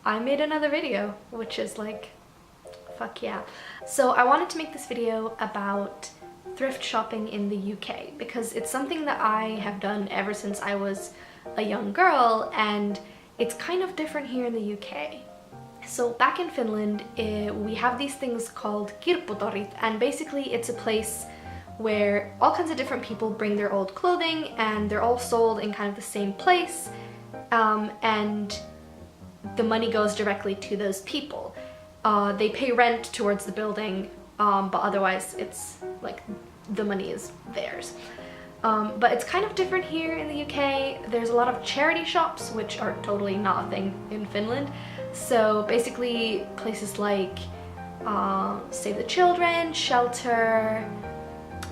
I made another video, which is like, fuck yeah. So I wanted to make this video about thrift shopping in the UK because it's something that I have done ever since I was a young girl, and it's kind of different here in the UK. So back in Finland, we have these things called kirpputorit, and basically it's a place where all kinds of different people bring their old clothing and they're all sold in kind of the same place, and the money goes directly to those people. They pay rent towards the building, but otherwise it's like the money is theirs. But it's kind of different here in the UK. There's a lot of charity shops, which are totally not a thing in Finland. So basically places like Save the Children, Shelter,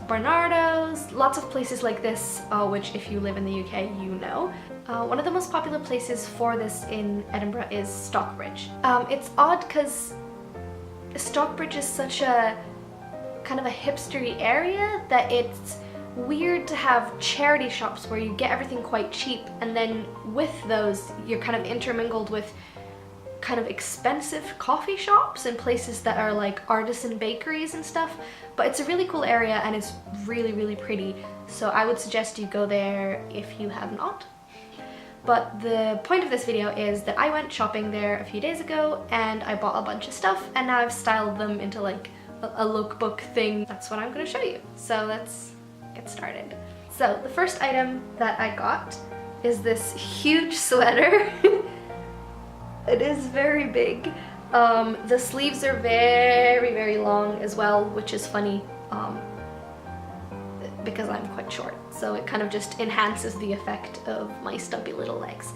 Barnardo's, lots of places like this, which if you live in the UK, you know. One of the most popular places for this in Edinburgh is Stockbridge. It's odd because Stockbridge is such a kind of a hipstery area that it's weird to have charity shops where you get everything quite cheap, and then with those you're kind of intermingled with kind of expensive coffee shops and places that are like artisan bakeries and stuff. But it's a really cool area and it's really, really pretty, so I would suggest you go there if you have not. But the point of this video is that I went shopping there a few days ago and I bought a bunch of stuff, and now I've styled them into like a lookbook thing. That's what I'm going to show you. So let's get started. So the first item that I got is this huge sweater. It is very big. The sleeves are very, very long as well, which is funny because I'm quite short, so it kind of just enhances the effect of my stumpy little legs.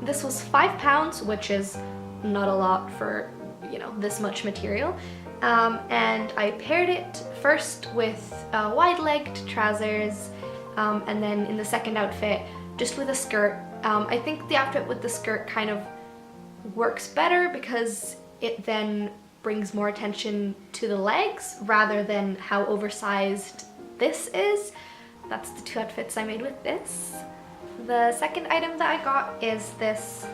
This was £5, which is not a lot for, you know, this much material. And I paired it first with wide-legged trousers, and then in the second outfit just with a skirt. I think the outfit with the skirt kind of works better because it then brings more attention to the legs rather than how oversized this is. That's the two outfits I made with this. The second item that I got is this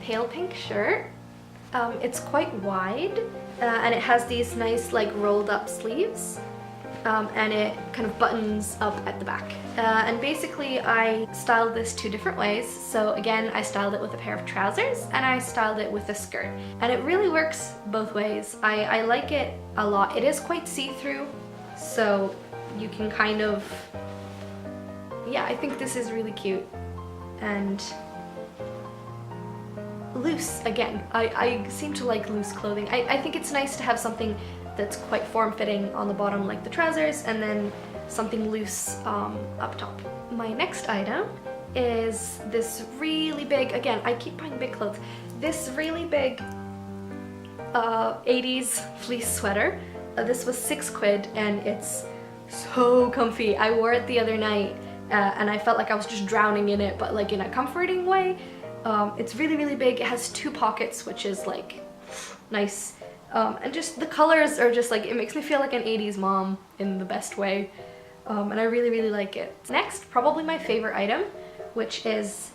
pale pink shirt. It's quite wide, and it has these nice like rolled up sleeves, and it kind of buttons up at the back. And basically I styled this two different ways. So again, I styled it with a pair of trousers and I styled it with a skirt, and it really works both ways. I like it a lot. It is quite see-through, so you can kind of, yeah, I think this is really cute and loose. Again, I seem to like loose clothing. I think it's nice to have something that's quite form-fitting on the bottom like the trousers, and then something loose up top. My next item is this really big, again, I keep buying big clothes, this really big 80s fleece sweater. This was £6 and it's so comfy. I wore it the other night and I felt like I was just drowning in it, but like in a comforting way. It's really, really big. It has two pockets, which is like nice. And just the colors are just like, it makes me feel like an 80s mom in the best way. And I really, really like it. Next, probably my favorite item, which is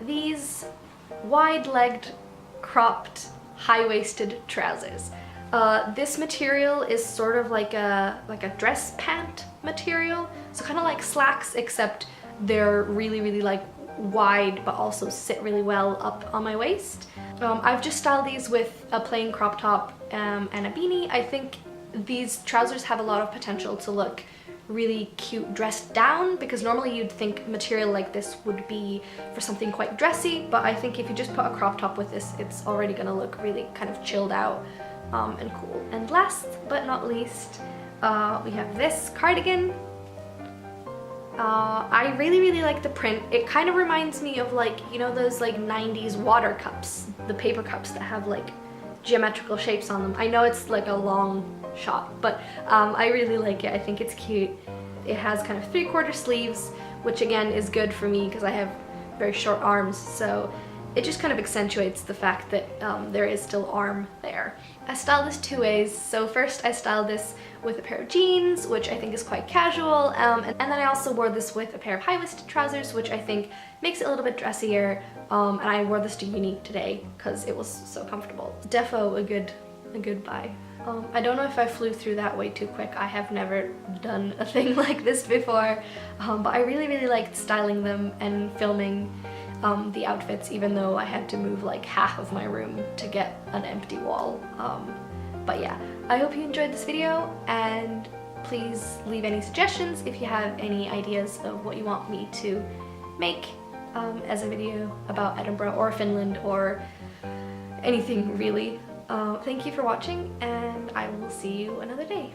these wide-legged, cropped, high-waisted trousers. This material is sort of like a dress pant material, so kind of like slacks, except they're really, really like wide but also sit really well up on my waist. I've just styled these with a plain crop top and a beanie. I think these trousers have a lot of potential to look really cute dressed down, because normally you'd think material like this would be for something quite dressy, but I think if you just put a crop top with this, it's already gonna look really kind of chilled out and cool. And last but not least, we have this cardigan. I really, really like the print. It kind of reminds me of like, you know, those like 90s water cups, the paper cups that have like geometrical shapes on them. I know it's like a long shot, but I really like it. I think it's cute. It has kind of 3/4 sleeves, which again is good for me because I have very short arms, so it just kind of accentuates the fact that there is still arm there. I styled this two ways. So first I styled this with a pair of jeans, which I think is quite casual, and then I also wore this with a pair of high-waisted trousers, which I think makes it a little bit dressier, and I wore this to uni today because it was so comfortable. Defo a good buy. I don't know if I flew through that way too quick. I have never done a thing like this before, but I really liked styling them and filming the outfits, even though I had to move like half of my room to get an empty wall. But yeah, I hope you enjoyed this video, and please leave any suggestions if you have any ideas of what you want me to make as a video about Edinburgh or Finland or anything really. Thank you for watching, and I will see you another day.